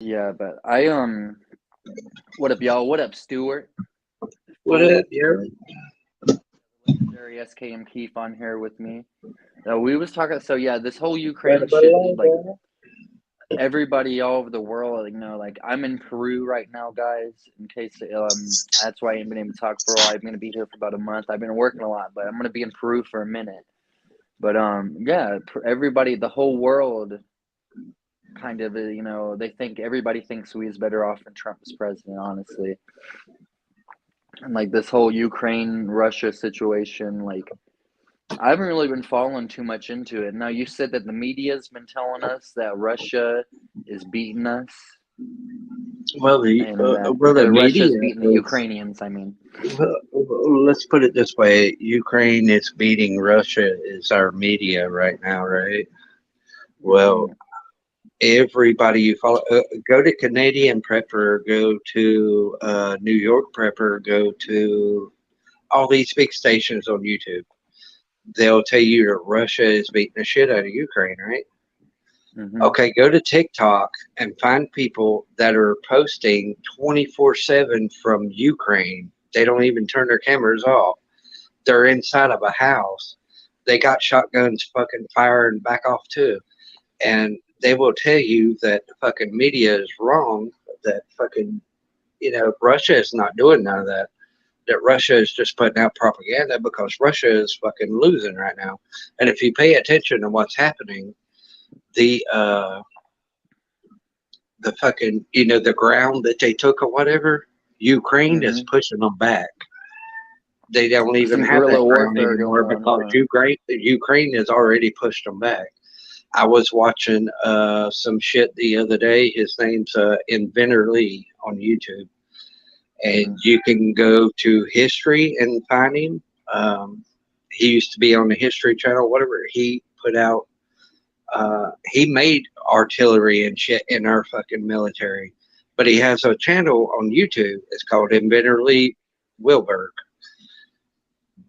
Yeah, but what up, y'all? What up, Stuart? What Full up, yo? legendary SKM Keith on here with me. We was talking. So yeah, this whole Ukraine shit, like everybody all over the world, like I'm in Peru right now, guys. In case that's why I ain't been able to talk for a while. I'm gonna be here for about a month. I've been working a lot, but I'm gonna be in Peru for a minute. But yeah, everybody, the whole world, kind of, they think everybody thinks we is better off when Trump is president, honestly. And like this whole Ukraine Russia situation, like I haven't really been following too much into it. Now you said that the media's been telling us that Russia is beating us Well, the and that well, the Russia's media beating the is. Ukrainians, I mean. Let's put it this way: Ukraine is beating Russia is our media right now, right? Well, Hmm. everybody you follow, go to Canadian Prepper, go to New York Prepper, go to all these big stations on YouTube. They'll tell you that Russia is beating the shit out of Ukraine, right? Hmm. Okay, go to TikTok and find people that are posting 24/7 from Ukraine. They don't even turn their cameras off. They're inside of a house. They got shotguns fucking firing back off too. And they will tell you that the fucking media is wrong, that fucking, Russia is not doing none of that. That Russia is just putting out propaganda because Russia is fucking losing right now. And if you pay attention to what's happening, the fucking the ground that they took or whatever, Ukraine is Hmm. pushing them back. They don't even Some have guerrilla that ground warfare anymore going on, because huh? Ukraine has already pushed them back. I was watching some shit the other day. His name's Inventor Lee on YouTube, and Hmm. you can go to history and find him. He used to be on the History Channel, whatever. He put out. He made artillery and shit in our fucking military, but he has a channel on YouTube. It's called Inventor Lee Wilberg.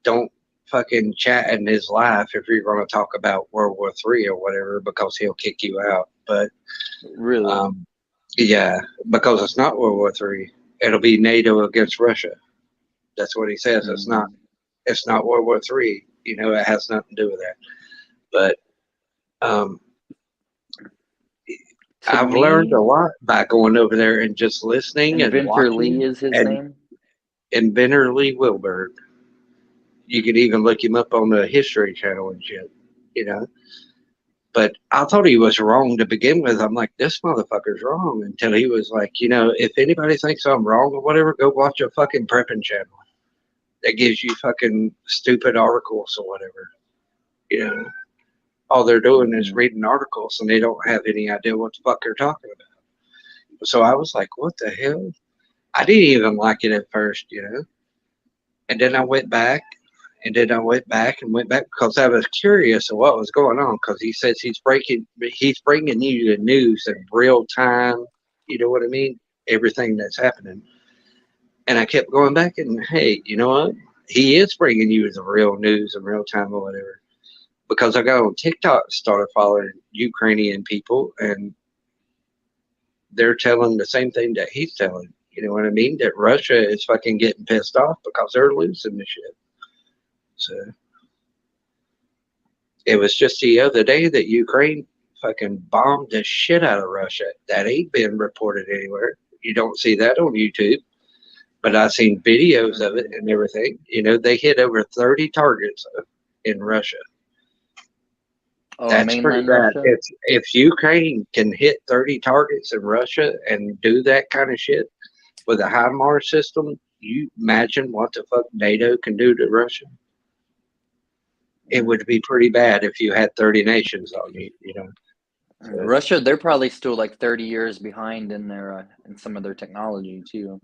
Don't fucking chat in his life if you're going to talk about World War III or whatever because he'll kick you out. But Really? um, yeah, because it's not World War III. It'll be NATO against Russia. That's what he says. It's not. Hmm. It's not World War III. It has nothing to do with that. But um, To I've learned a me, lot by going over there and just listening and Inventor Lee watching. is his And name. Inventor Lee Wilberg, you can even look him up on the History Channel and shit. You know, but I thought he was wrong to begin with. I'm like, this motherfucker's wrong until he was like, if anybody thinks I'm wrong or whatever, go watch a fucking prepping channel that gives you fucking stupid articles or whatever. You know, all they're doing is Hmm. reading articles and they don't have any idea what the fuck they're talking about. So I was like, what the hell? I didn't even like it at first. And then I went back, and then I went back and went back because I was curious of what was going on. Because he says he's bringing you the news in real time. You know what I mean? Everything that's happening. And I kept going back, and hey, you know what? He is bringing you the real news in real time or whatever. Because I got on TikTok, started following Ukrainian people, and they're telling the same thing that he's telling. You know what I mean? That Russia is fucking getting pissed off because they're losing the shit. So it was just the other day that Ukraine fucking bombed the shit out of Russia. That ain't been reported anywhere. You don't see that on YouTube, but I've seen videos of it Hmm. and everything. They hit over 30 targets in Russia. Oh, That's pretty mainland bad. Russia. If Ukraine can hit 30 targets in Russia and do that kind of shit with a HIMARS system, you imagine what the fuck NATO can do to Russia? It Mm. would be pretty bad if you had 30 nations on you. So Russia, they're probably still like 30 years behind in their in some of their technology too.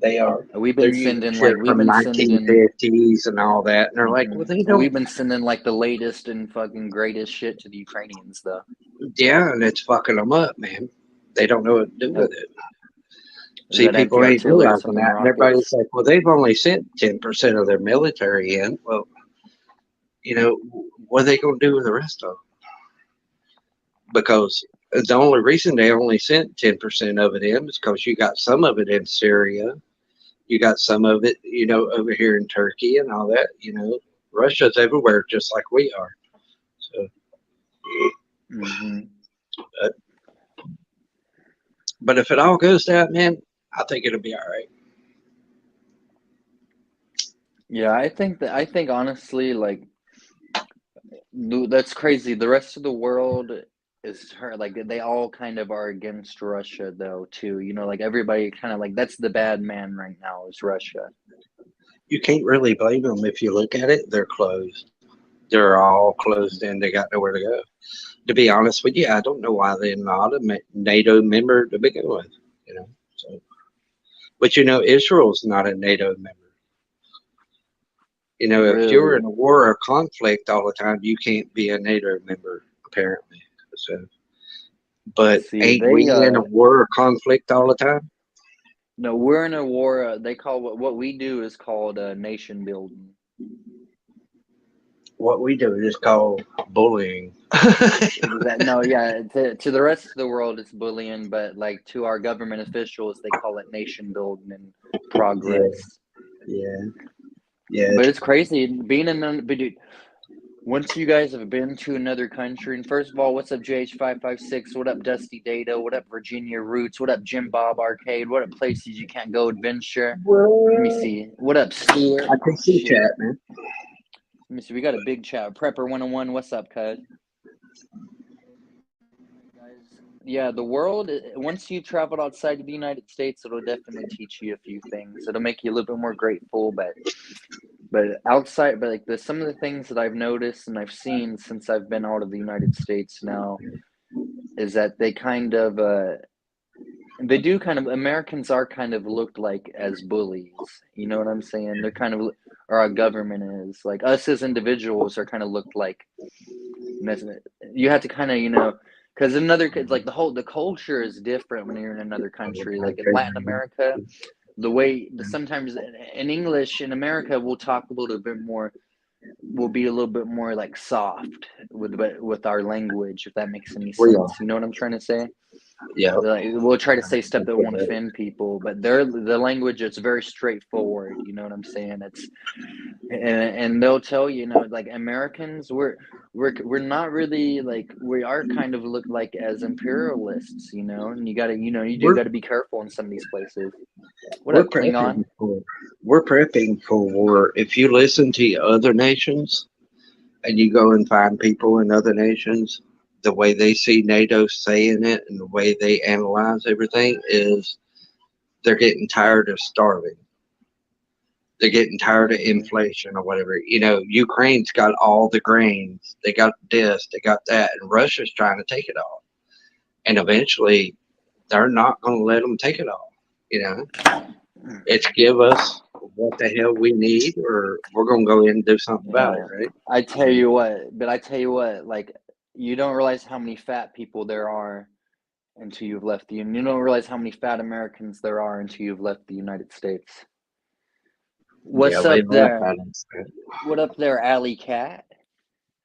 they are. We've They're been using sending shit like we've from been sending 1950s and all that, and they're like, well, they don't. we've been sending like the latest and fucking greatest shit to the Ukrainians though. Yeah, and it's fucking them up, man. They don't know what to do Uh, with it. See, that people ain't anti-artillery or realizing something that, and everybody's rockets. like, well, they've only sent 10% of their military in. Well, what are they going to do with the rest of them? Because The only reason they only sent 10% of it in is because you got some of it in Syria. You got some of it, over here in Turkey and all that. Russia's everywhere, just like we are. So, Hmm. but, but if it all goes down, man, I think it'll be all right. Yeah, I think honestly, like that's crazy. The rest of the world is her like they all kind of are against Russia though too. Like everybody kind of like that's the bad man right now is Russia. You can't really blame them if you look at it. They're closed. They're all closed in. They got nowhere to go. To be honest with you, I don't know why they're not a NATO member to begin with. You know, so but Israel's not a NATO member. If you're Really? in a war or conflict all the time, you can't be a NATO member apparently. So, but See, ain't we they in a war or conflict all the time? no, we're in a war. They call what we do is called nation building. What we do is called bullying. No, yeah, to the rest of the world it's bullying, but like to our government officials they call it nation building and Yeah, progress. yeah, yeah. But it's crazy being in. But dude, once you guys have been to another country, and first of all, what's up, JH556? What up, Dusty Data? What up, Virginia Roots? What up, Jim Bob Arcade? What up, places you can't go adventure? Let me What? see. What up, Stuart? I can see Shit. chat, man. Let me see. We got a big chat. Prepper 101. What's up, cuz? Guys, yeah, the world, once you've traveled outside of the United States, it'll definitely teach you a few things. It'll make you a little bit more grateful, but outside, but like some of the things that I've noticed and I've seen since I've been out of the United States now is that they do kind of Americans are kind of looked like as bullies. You know what I'm saying? They're kind of or our government is like us as individuals are kind of looked like you have to kind of because another like the culture is different when you're in another country like in Latin America the way sometimes in English in America we'll talk a little bit more we'll be a little bit more like soft with our language if that makes any We are. sense, you know what I'm trying to say. Yep. Like, we'll try to say stuff that won't offend people, but the language it's very straightforward. You know what I'm saying? And they'll tell like Americans we're not really like we are kind of looked like as imperialists, and you do We're got to be careful in some of these places. What we're up, Klingon? prepping for we're prepping for war. If you listen to other nations and you go and find people in other nations, the way they see NATO saying it and the way they analyze everything is they're getting tired of starving. They're getting tired of Hmm. inflation or whatever. Ukraine's got all the grains. They got this, they got that, and Russia's trying to take it all. And eventually, they're not going to let them take it all. You know, it's give us what the hell we need, or we're going to go in and do something about it, Yeah, right? I tell you what, like you don't realize how many fat people there are until you've left the Union. You don't realize how many fat Americans there are until you've left the United States. Yeah, What's they up laugh there? at us. What up there, Alley Cat?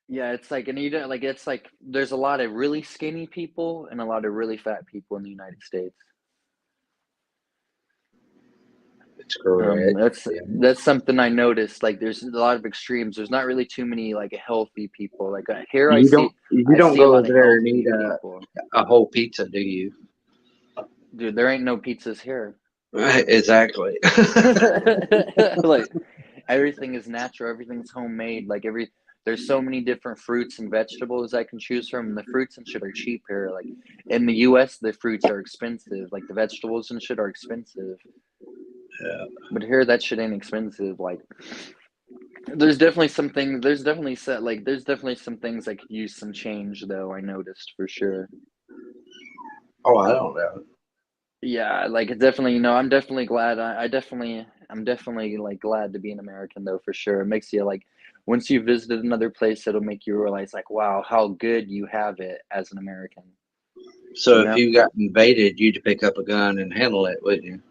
Yeah, it's like, and you don't like, it's like there's a lot of really skinny people and a lot of really fat people in the United States. It's correct. That's Yeah. that's something I noticed. Like, there's a lot of extremes. There's not really too many like healthy people. Like here, You don't you I don't see a go lot over of there and eat healthy people. a whole pizza, do you? Dude, there ain't no pizzas here. Exactly. Like everything is natural, everything's homemade. There's so many different fruits and vegetables I can choose from, and the fruits and shit are cheap here. Like in the US, the fruits are expensive. Like the vegetables and shit are expensive. Yeah. But here that shit ain't expensive. Like there's definitely some things I could use some change though, I noticed for sure. Oh, I don't know. Yeah, like it definitely, I'm definitely glad. I'm definitely like glad to be an American though, for sure. It makes you like, once you visited another place, it'll make you realize like, wow, how good you have it as an American. So You if know? you got invaded, you'd pick up a gun and handle it, wouldn't you?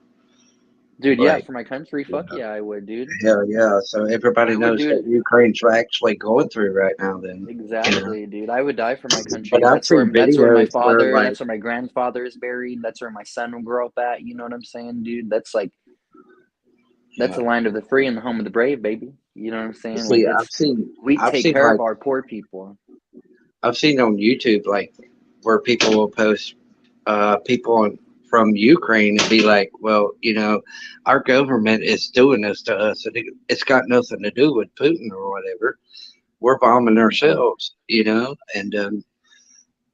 Dude, yeah, Like, for my country, you fuck know, yeah, I would, dude. hell yeah. So everybody I would knows do what it. Ukraine's actually going through right now. Then, you know. Exactly, dude. I would die for my But country. I've seen That's where my videos where father, like, that's where my grandfather is buried. That's where my son will grow up at. You know what I'm saying, dude? That's like that's yeah. the land of the free and the home of the brave, baby. You know what I'm saying? Like See, it's we I've take seen care of like, our poor people. I've seen on YouTube like where people will post people from Ukraine and be like, well, you know, our government is doing this to us, and it's got nothing to do with Putin or whatever. We're bombing ourselves, you know, and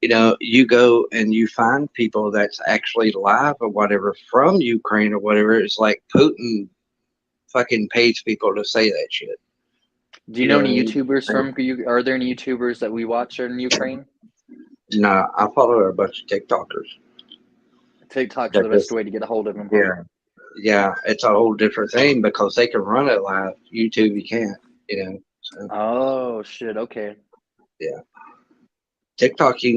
you know, you go and you find people that's actually live or whatever from Ukraine or whatever. It's like Putin fucking pays people to say that shit. Do you You know know what any I mean? YouTubers from Are there any YouTubers that we watch in Ukraine? No, I follow a bunch of TikTokers. TikTok's That the best just way to get a hold of them, huh? yeah, yeah. It's a whole different thing because they can run it live. YouTube, you can't. You know. So Oh shit, okay. yeah, TikTok, you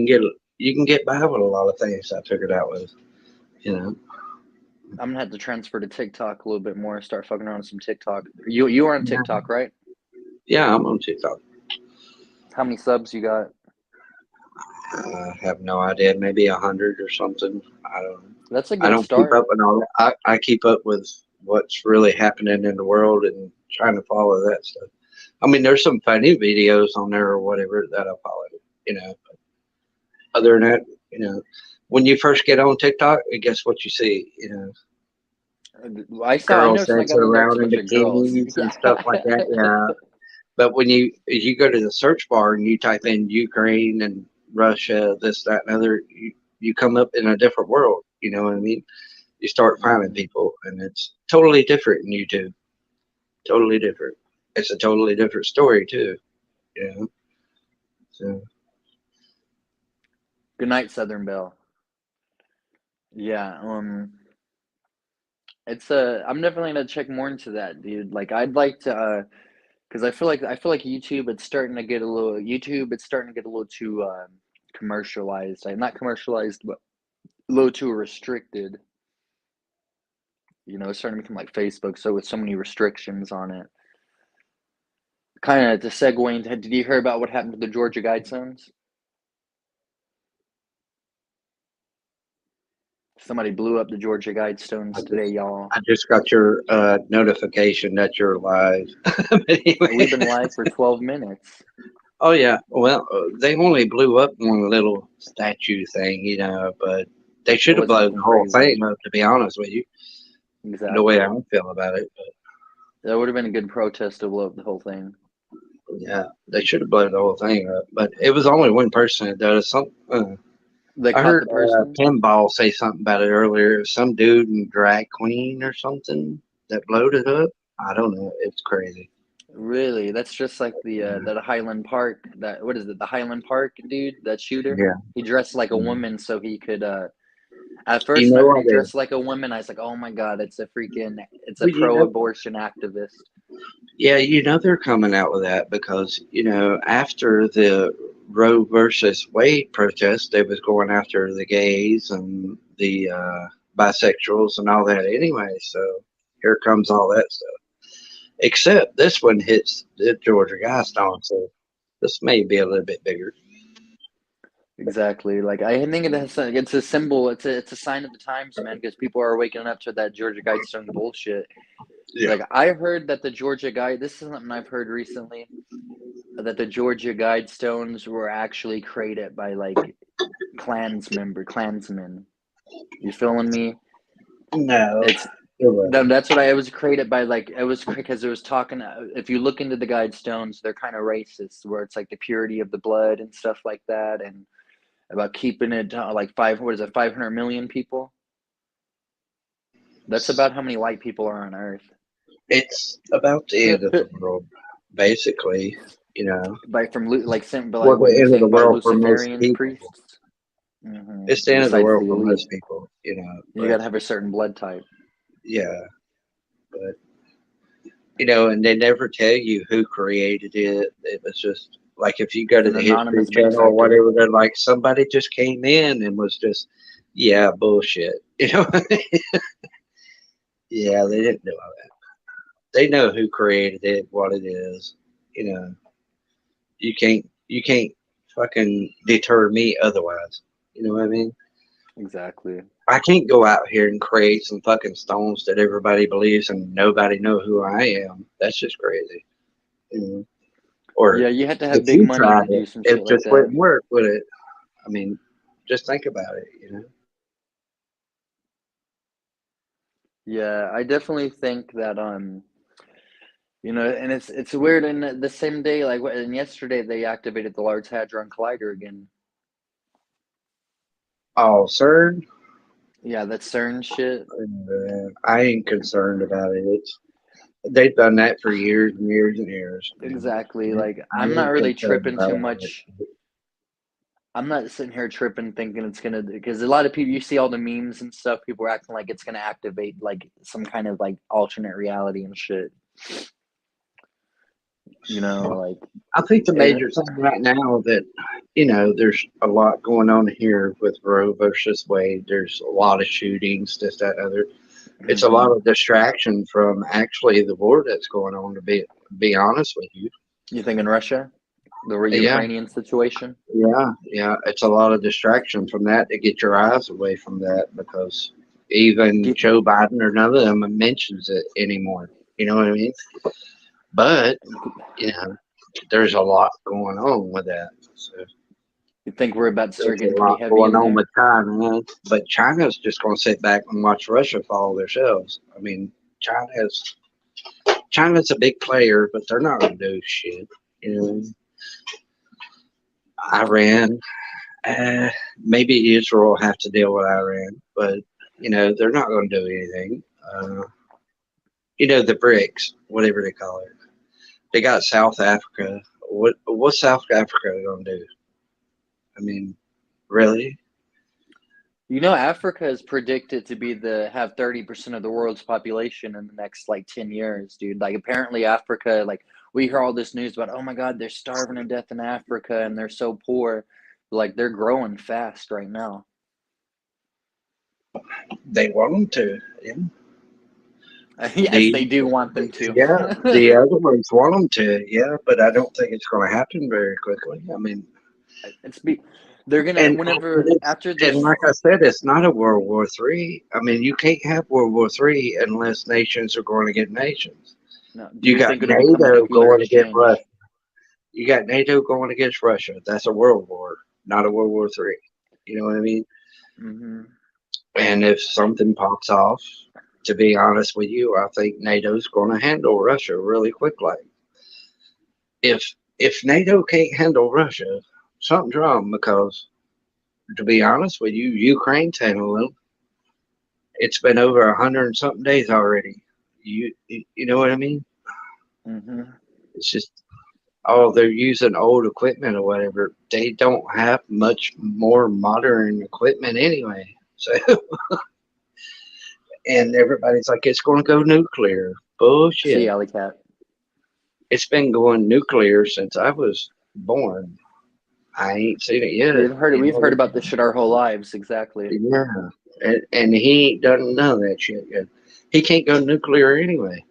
can get by with a lot of things. I figured out with you know. I'm gonna have to transfer to TikTok a little bit more, start fucking around with some TikTok. You are on Yeah, TikTok, right? yeah. I'm on TikTok. How many subs you got? I have no idea. Maybe 100 or something. I don't know. That's a I good don't keep start. up with all that. I keep up with what's really happening in the world and trying to follow that stuff. I mean, there's some funny videos on there or whatever that I follow. You know, other than that, you know, when you first get on TikTok, guess what you see? You know, I girls noticed when I dancing got on there, it's a around in bunch of girls. bikinis and Yeah. stuff like that. Yeah, but when you go to the search bar and you type in Ukraine and Russia, this, that, and other, you come up in a different world. You know what I mean? You start finding Mhm. people, and it's totally different in YouTube. Totally different. It's a totally different story too. You know. So Good night, Southern Belle. Yeah, I'm definitely gonna check more into that, dude. Like, I'd like to, because I feel like YouTube. It's starting to get a little too commercialized. Like, not commercialized, but a little too restricted. You know, it's starting to become like Facebook, so with so many restrictions on it. Kind of to segue into, did you hear about what happened to the Georgia Guidestones? Somebody blew up the Georgia I Guidestones today, just y'all. I just got your notification that you're live. But anyway. We've been live for 12 minutes. Oh yeah. Well, they only blew up one little statue thing, you know, but they It should have wasn't blown the nothing whole crazy. thing up. To be honest with you, the way I Exactly. feel about it. But That would have been a good protest to blow up the whole thing. yeah, they should have blown the whole thing up. But it was only one person that does some. They I caught heard the person. Pinball say something about it earlier. Some dude in drag queen or something that blowed it up. I don't know. It's crazy. Really? That's just like the Yeah. that Highland Park. That what is it? The Highland Park dude, that shooter. Yeah. He dressed like a Mhm. woman so he could. At You first, when I know heard what? he dressed like a woman, I was like, "Oh my god, it's a Well, you know, pro-abortion activist." yeah, you know they're coming out with that because you know after the Roe versus Wade protest, they was going after the gays and the bisexuals and all that anyway. So here comes all that stuff. Except this one hits the Georgia Guidestone, so this may be a little bit bigger. Exactly. Like I think it's a symbol. It's a sign of the times, man. Because people are waking up to that Georgia Guidestone bullshit. Yeah. Like I heard that the Georgia Guide. This is something I've heard recently. That the Georgia Guidestones were actually created by like Klansmen. You feeling me? No. It's You're right. that's what I it was created by like it was because it was talking. If you look into the Guidestones, they're kind of racist, where it's like the purity of the blood and stuff like that, and about keeping it like what is it, 500 million people? That's about how many white people are on Earth. It's about the end of the world, basically. You know, By from like but like well, what the you're end of the saying by world for most Luciferian people. priests. Hmm. It's the end of the Besides world the for elite, most people. You know, you got but to have a certain blood type. yeah, but you know, and they never tell you who created it. It was just like if you go It's to an the History anonymous Channel or benefactor. whatever, they're like somebody just came in and was just, yeah, bullshit. You know, Yeah, they didn't do all that. They know who created it, what it is. You know, you can't fucking deter me otherwise. You know what I mean? Exactly. I can't go out here and create some fucking stones that everybody believes and nobody know who I am. That's just crazy. You know? Or Yeah, you had to have if big you money tried to it, do some it shit like just that. wouldn't work, would it? I mean, just think about it. You know? Yeah, I definitely think that and it's weird. And the same day, like, and yesterday they activated the Large Hadron Collider again. Oh, sir, Yeah, that CERN shit. I ain't concerned about it. They've done that for years and years and years. Exactly. And Like, I I'm not ain't really concerned tripping about too all that much. shit. I'm not sitting here tripping thinking it's gonna, because a lot of people, you see all the memes and stuff, people are acting like it's gonna activate like some kind of like alternate reality and shit. Like I think the it, major thing right now that there's a lot going on here with Roe versus Wade. There's a lot of shootings, this, that, other. It's a lot hmm of distraction from actually the war that's going on. To be honest with you, You think in Russia, the yeah, Ukrainian situation? yeah. It's a lot of distraction from that to get your eyes away from that because Do even you, Joe Biden or none of them mentions it anymore. You know what I mean? But you know, there's a lot going on with that. So you think we're about to start there's a getting pretty lot heavy going in on there? with China, but China's just going to sit back and watch Russia follow themselves. I mean, China's China's a big player, but they're not going to do shit. You know, Iran, uh, maybe Israel will have to deal with Iran, but they're not going to do anything. The BRICS, whatever they call it. They got South Africa. What's South Africa going to do? I mean, really? Africa is predicted to be the have 30% of the world's population in the next like 10 years, dude. Like apparently Africa, like we hear all this news about, oh my God, they're starving to death in Africa and they're so poor. Like they're growing fast right now. They want them to. Yeah. Yes, they The do want them to. yeah, the other ones want them to. Yeah, but I don't think it's going to happen very quickly. I mean, it's be they're gonna and whenever it's, after and this like I said, it's not a World War III. I mean, you can't have World War III unless nations are going to get nations. no, do You you got think it'll become a NATO nuclear going against Russia. exchange? You got NATO going against Russia. That's a world war, not a World War III. You know what I mean? Mm-hmm. And if something pops off, to be honest with you, I think NATO's going to handle Russia really quickly. If NATO can't handle Russia, something's wrong because, to be honest with you, Ukraine's handling them. It's been over 100 and something days already. You know what I mean? Mm-hmm. It's just they're using old equipment or whatever. They don't have much more modern equipment anyway. So and everybody's like, it's going to go nuclear. See, Bullshit. Alley Cat. It's been going nuclear since I was born. I ain't seen it yet. We've heard it. You We've heard know? about this shit our whole lives. Exactly. Yeah. And he ain't done none of that shit yet. He can't go nuclear anyway.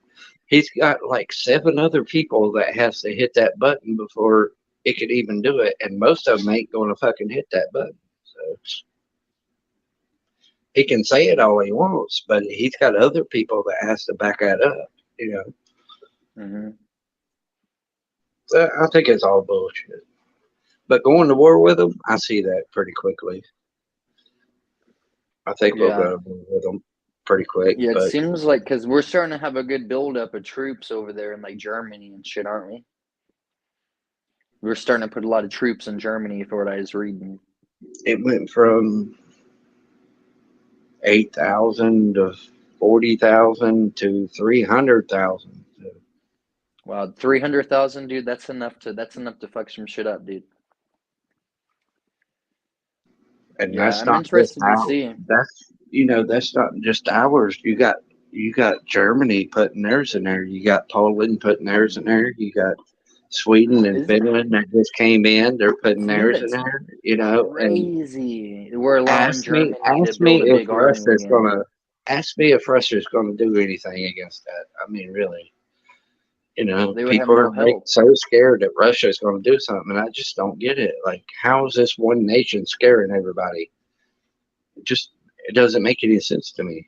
He's got like 7 other people that has to hit that button before it could even do it, and most of them ain't going to fucking hit that button. So he can say it all he wants, but he's got other people that has to back that up. You know, Mm-hmm. so I think it's all bullshit. But going to war with them, I see that pretty quickly. I think we'll Yeah. go to war with them pretty quick. Yeah, it But seems like because we're starting to have a good buildup of troops over there in like Germany and shit, aren't we? We're starting to put a lot of troops in Germany, for what I was reading. it went from 8,000 to 40,000 to 300,000. Wow, 300,000, dude. That's enough to fuck some shit up, dude. And Yeah, that's I'm not just interested to ours. see. That's not just ours. You got Germany putting theirs in there. You got Poland putting theirs in there. You got Sweden and Is Finland that just came in. They're putting Dude, theirs in that's there. And crazy. We're allowing ask me, Germany to ask me build a if big army Russia's again. gonna. ask me if Russia's going to do anything against that. I mean, really, They would have people no are like help. so scared that Russia is going to do something, and I just don't get it. Like, how is this one nation scaring everybody? It doesn't make any sense to me.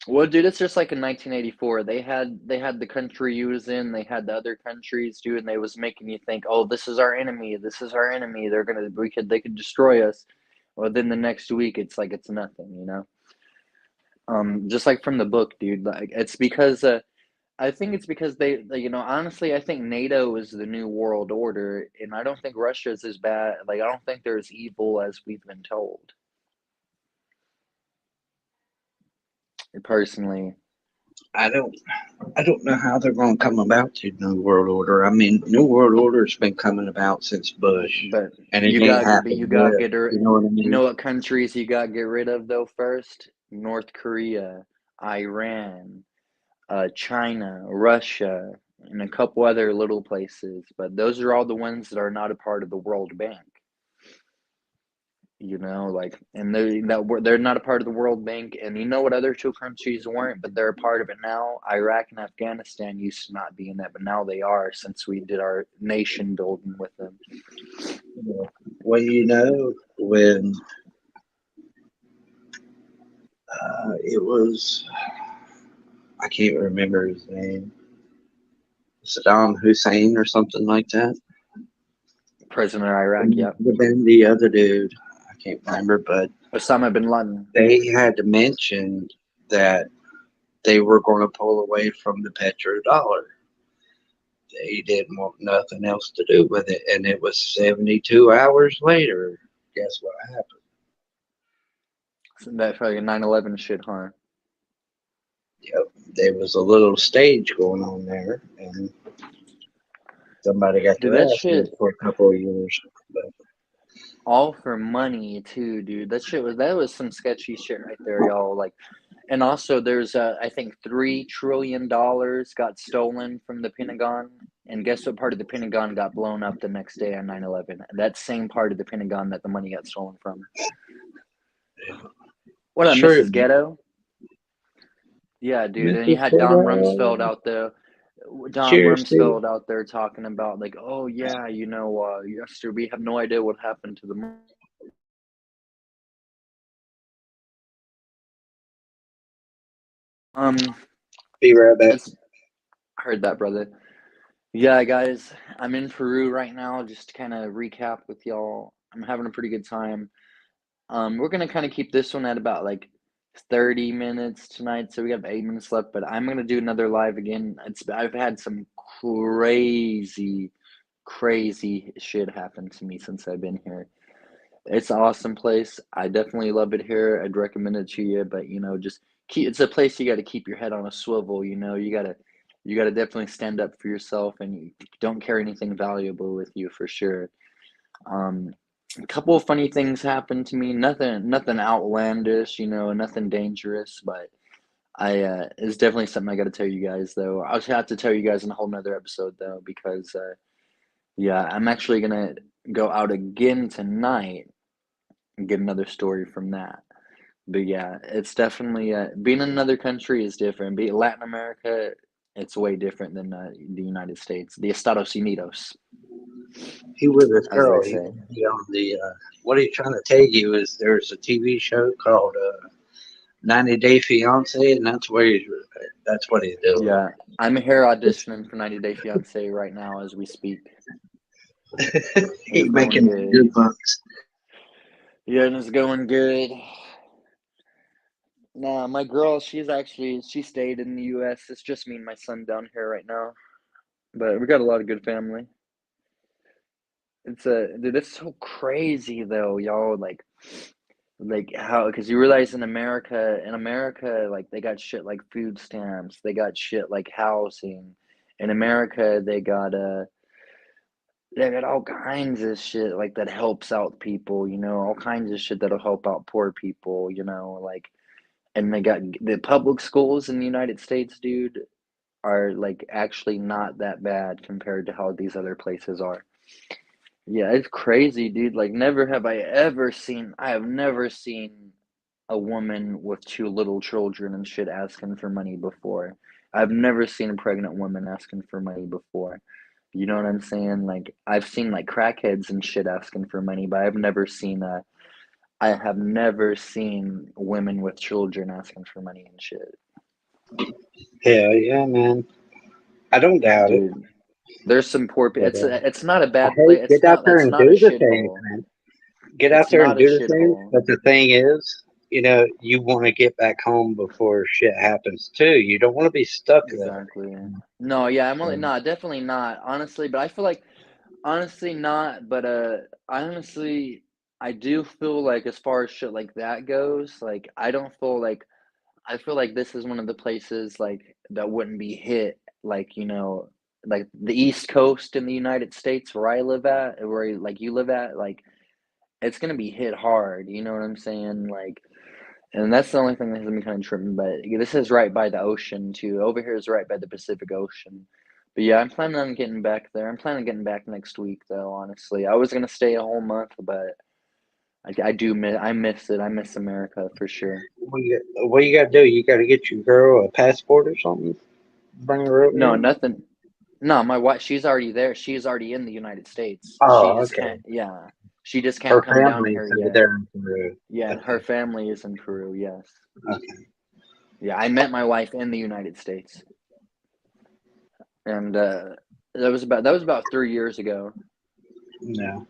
Well, dude, it's just like in 1984. They had the country you was in. They had the other countries, dude, and they was making you think, oh, this is our enemy. This is our enemy. They could destroy us. Well, then the next week, it's like it's nothing, you know. Just like from the book, dude. Like it's because I think it's because honestly, I think NATO is the new world order, and I don't think Russia is as bad. Like I don't think they're as evil as we've been told. Personally, I don't, I don't know how they're going to come about to New World Order. I mean, New World Order's been coming about since Bush, but and it ain't you happened got to yet. get her. You know what I You mean? know what countries you got to get rid of though first? North Korea, Iran, China, Russia, and a couple other little places. But those are all the ones that are not a part of the World Bank. Like, and they're not a part of the World Bank. And you know what other two countries weren't, but they're a part of it now? Iraq and Afghanistan used to not be in that, but now they are since we did our nation building with them. Well, when it was, I can't remember his name, Saddam Hussein or something like that. President of Iraq, And yeah. then the other dude, I can't remember, but Osama bin Laden. they had to mention that they were going to pull away from the petrodollar. They didn't want nothing else to do with it. And it was 72 hours later. Guess what happened? That fucking 9/11 shit, huh? Yep, there was a little stage going on there, and somebody got Dude, their that ass shit, whipped for a couple of years. But all for money too, dude. That was some sketchy shit right there, y'all. Like, and also there's I think $3 trillion got stolen from the Pentagon. And guess what part of the Pentagon got blown up the next day on 9/11? That same part of the Pentagon that the money got stolen from. What up, sure, Mrs. Ghetto? Yeah, dude. And you Mrs. had Don Rumsfeld Potato. out there. Don Cheers to you. Rumsfeld out there talking about like, oh yeah, yesterday we have no idea what happened to the. Um, Be right back. it's I heard that, brother. Yeah, guys, I'm in Peru right now. Just to kind of recap with y'all, I'm having a pretty good time. We're gonna kind of keep this one at about like 30 minutes tonight, so we have 8 minutes left. But I'm gonna do another live again. I've had some crazy, crazy shit happen to me since I've been here. It's an awesome place. I definitely love it here. I'd recommend it to you, but just keep. It's a place you got to keep your head on a swivel. You gotta definitely stand up for yourself, and you don't carry anything valuable with you for sure. Um, a couple of funny things happened to me. Nothing outlandish, nothing dangerous, but it's definitely something I got to tell you guys though. I'll have to tell you guys in a whole nother episode though, because yeah, I'm actually gonna go out again tonight and get another story from that. But yeah, it's definitely being in another country is different. Be Latin America, it's way different than the United States, the Estados Unidos, He with this as they girl. He say. be on the. What he's trying to tell you is there's a TV show called 90 Day Fiance, and that's what he's doing. Yeah, I'm here It's, auditioning for 90 Day Fiance right now as we speak. It's he's going making good good. bucks. Yeah, and it's going good. Nah, my girl, she stayed in the U.S. It's just me and my son down here right now, but we got a lot of good family. Dude, it's so crazy though, y'all. Like how, because you realize in America, like they got shit like food stamps, they got shit like housing. In America, they got all kinds of shit like that helps out people, all kinds of shit that'll help out poor people, like, and they got the public schools in the United States, dude, are like actually not that bad compared to how these other places are. Yeah, it's crazy, dude. Like, I have never seen a woman with two little children and shit asking for money before. I've never seen a pregnant woman asking for money before. You know what I'm saying? Like I've seen like crackheads and shit asking for money, but I have never seen women with children asking for money and shit. Hell yeah, man. I don't doubt it. Dude, there's some poor But it's not a I bad place. hate get out there It's and not a do the things, shithole. man. Get out It's there and not a do the things. shithole. But the thing is, you want to get back home before shit happens too. You don't want to be stuck there. Exactly. No, yeah, I'm only So, not definitely not, honestly, but I feel like honestly not, but I honestly I do feel like as far as shit like that goes, like I don't feel like I feel like this is one of the places like that wouldn't be hit like, like the East Coast in the United States where I live at, where like you live at, like it's gonna be hit hard, you know what I'm saying? Like and that's the only thing that has me kind of tripping. But this is right by the ocean too. Over here is right by the Pacific Ocean. But yeah, I'm planning on getting back there. I'm planning on getting back next week, though. Honestly, I was gonna stay a whole month, but I do miss. I miss it. I miss America for sure. what you got to do? You got to get your girl a passport or something. Bring her over No, here. nothing. No, my wife. She's already there. She's already in the United States. She Oh, just okay. can't. Yeah, she just can't Her come down family's here over yet. there in Peru. Yeah, and her Okay. family is in Peru. Yes. Okay. Yeah, I met my wife in the United States, and that was about 3 years ago. No.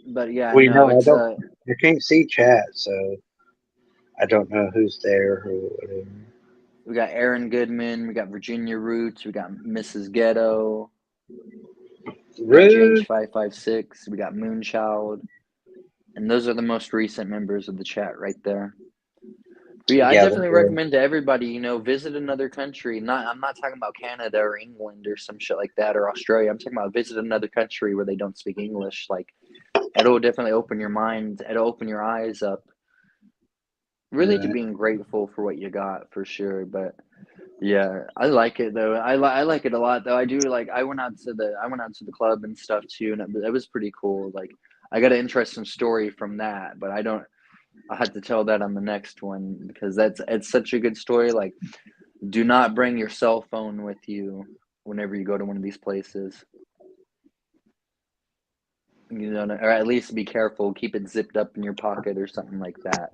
But yeah, Well, no, I it's don't. I can't see chat, so I don't know who's there or whatever. we got Aaron Goodman, we got Virginia Roots, we got Mrs. Ghetto, we got Rude. GH556, we got Moonchild, and those are the most recent members of the chat right there. But yeah, I Yeah, definitely recommend to everybody, visit another country. I'm not talking about Canada or England or some shit like that or Australia. I'm talking about visit another country where they don't speak English. Like it'll definitely open your mind, it'll open your eyes up really to right. being grateful for what you got for sure. But yeah, I like it though. I like it a lot though. I do like I went out to the club and stuff too, and it was pretty cool. Like I got an interesting story from that, but I had to tell that on the next one because it's such a good story. Like do not bring your cell phone with you whenever you go to one of these places. Or at least be careful, keep it zipped up in your pocket or something like that.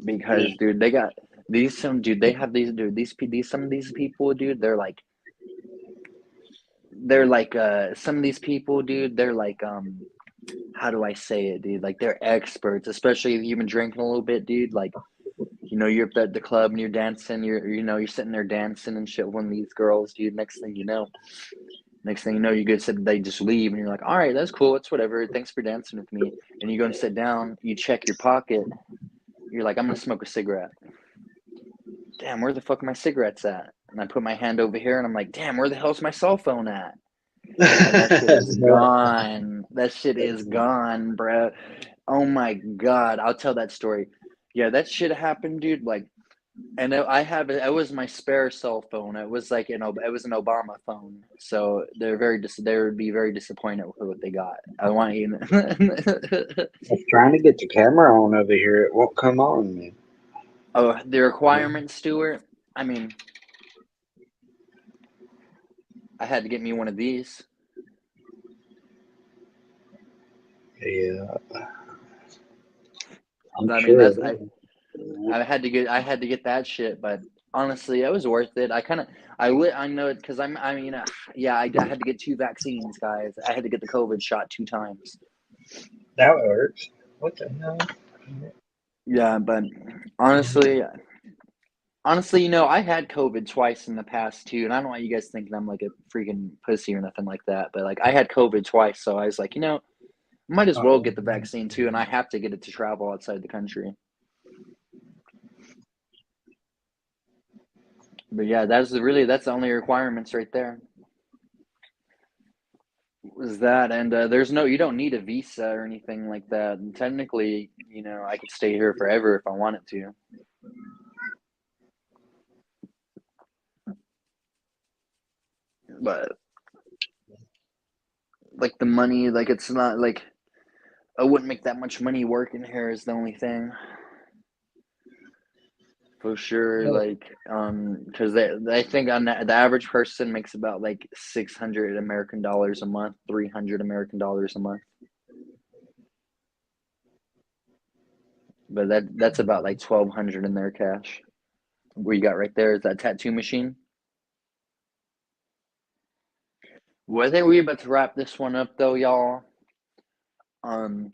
Because dude, they got these some dude, they have these dude, these some of these people, dude, they're like some of these people, dude, they're like how do I say it, dude? Like they're experts, especially if you've been drinking a little bit, dude. Like, you're up at the club and you're dancing, you're sitting there dancing and shit with one of these girls, dude. Next thing you know, you get said they just leave and you're like, all right, that's cool, it's whatever. Thanks for dancing with me. And you go and sit down, you check your pocket, you're like, I'm gonna smoke a cigarette. Damn, where the fuck are my cigarettes at? And I put my hand over here and I'm like, damn, where the hell's my cell phone at? And that shit is gone. That shit is gone, bro. Oh my god, I'll tell that story. Yeah, that shit happened, dude. Like, and I have it. It was my spare cell phone. It was like it was an Obama phone. So they would be very disappointed with what they got. I want you. I was trying to get the camera on over here. It won't come on, man. Oh, the requirement, Stuart. I mean, I had to get me one of these. Yeah, I'm I mean, sure that's it is. I had to get that shit, but honestly, it was worth it. I know it because I mean, yeah, I had to get two vaccines, guys. I had to get the COVID shot 2 times. That works. What the hell? Yeah, but honestly, I had COVID twice in the past too, and I don't want you guys thinking I'm like a freaking pussy or nothing like that. But like, I had COVID twice, so I was like, might as well Oh, get the vaccine too, and I have to get it to travel outside the country. But yeah, that's the only requirements right there. Was that and you don't need a visa or anything like that. And technically, I could stay here forever if I wanted to. But like the money, like it's not like I wouldn't make that much money working here is the only thing. For sure, like, because I think on the average person makes about like 600 American dollars a month, 300 American dollars a month. But that's about like 1,200 in their cash. What you got right there is that tattoo machine. Well, I think we're about to wrap this one up though, y'all. Um,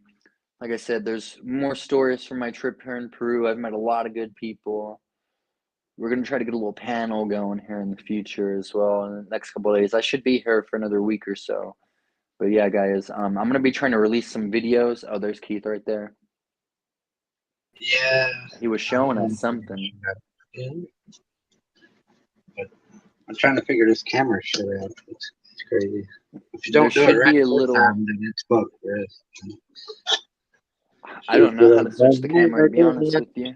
like I said, there's more stories from my trip here in Peru. I've met a lot of good people. We're gonna try to get a little panel going here in the future as well in the next couple of days. I should be here for another week or so. But yeah, guys, I'm gonna be trying to release some videos. Oh, there's Keith right there. Yeah. He was showing us something. But I'm trying to figure this camera shit out. It's crazy. If you There don't do it should right be a this little. time, then it's fucked for us. I don't know how to switch the camera, to be honest with you.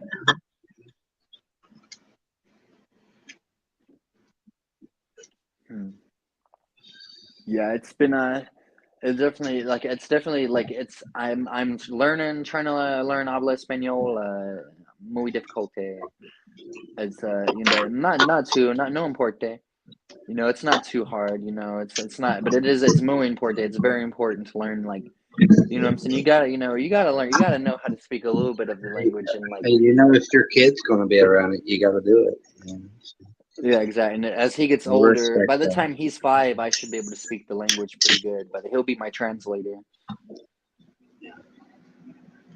Yeah, it's been it's definitely like I'm learning, trying to learn habla español, muy difficulte. It's not no importe. You know, it's not too hard. You know, it's not, but it's muy importante. It's very important to learn, like, you know what I'm saying. You gotta learn. You gotta know how to speak a little bit of the language and like. Hey, if your kid's going to be around it, you got to do it. You know? Yeah, exactly. And as he gets older, Respect by the that. time he's 5, I should be able to speak the language pretty good. But he'll be my translator.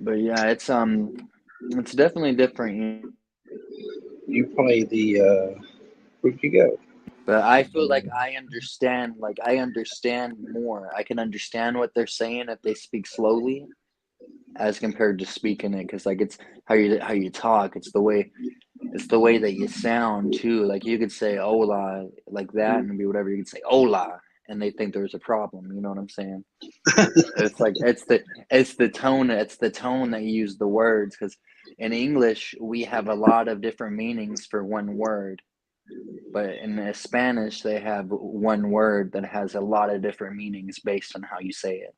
But yeah, it's definitely different. You play the. Where'd you go? But I feel like I understand more. I can understand what they're saying if they speak slowly, as compared to speaking it, because like it's how you talk. It's the way that you sound too. Like you could say "hola" like that, and it'd be whatever. You could say "hola," and they think there's a problem. You know what I'm saying? It's like it's the tone that you use the words, because in English we have a lot of different meanings for one word, but in Spanish they have one word that has a lot of different meanings based on how you say it.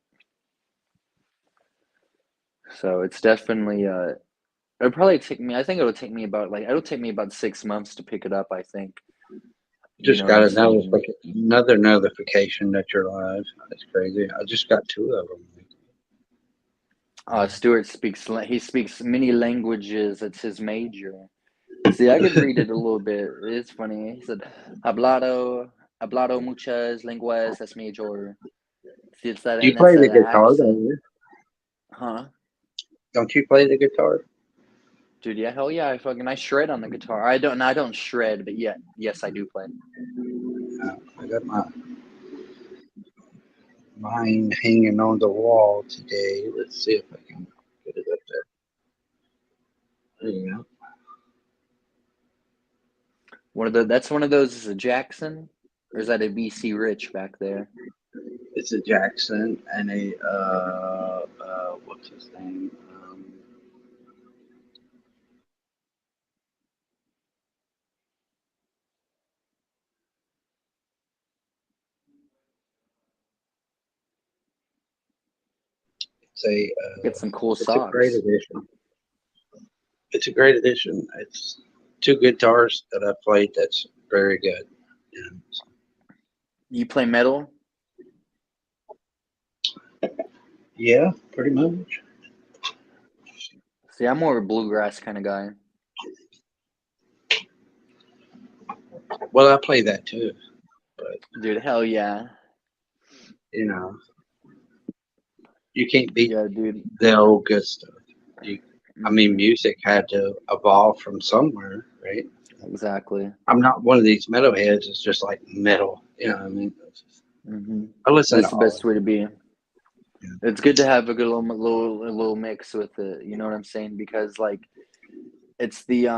So it's definitely it'll probably take me. I think it'll take me about 6 months to pick it up. I think. You know Just what I'm got saying? another notification that you're live. That's crazy. I just got 2 of them. Stuart he speaks many languages. It's his major. See, I could read it a little bit. It's funny. He said, hablado muchas lenguas es major. Si está You en play the esa guitar, don't accent. you? Huh? Don't you play the guitar? Dude, yeah, hell yeah, I shred on the guitar. I don't shred, but yeah, yes, I do play. I got mine hanging on the wall today. Let's see if I can get it up there. There you go. That's one of those is a Jackson, or is that a BC Rich back there? It's a Jackson and a what's his name? It's a Get some cool it's a great socks. addition. It's a great addition. It's 2 guitars that I played. That's very good. And You play metal? yeah, pretty much. See, I'm more of a bluegrass kind of guy. Well, I play that too, but Dude, hell yeah. you know, you can't beat Yeah, dude. the old good stuff. I mean, Hmm. music had to evolve from somewhere, right? Exactly. I'm not one of these metalheads. It's just like metal. You know what I mean? Hmm. I listen to That's the all of best way to be. it. It's good to have a good little mix with it. You know what I'm saying? Because like it's the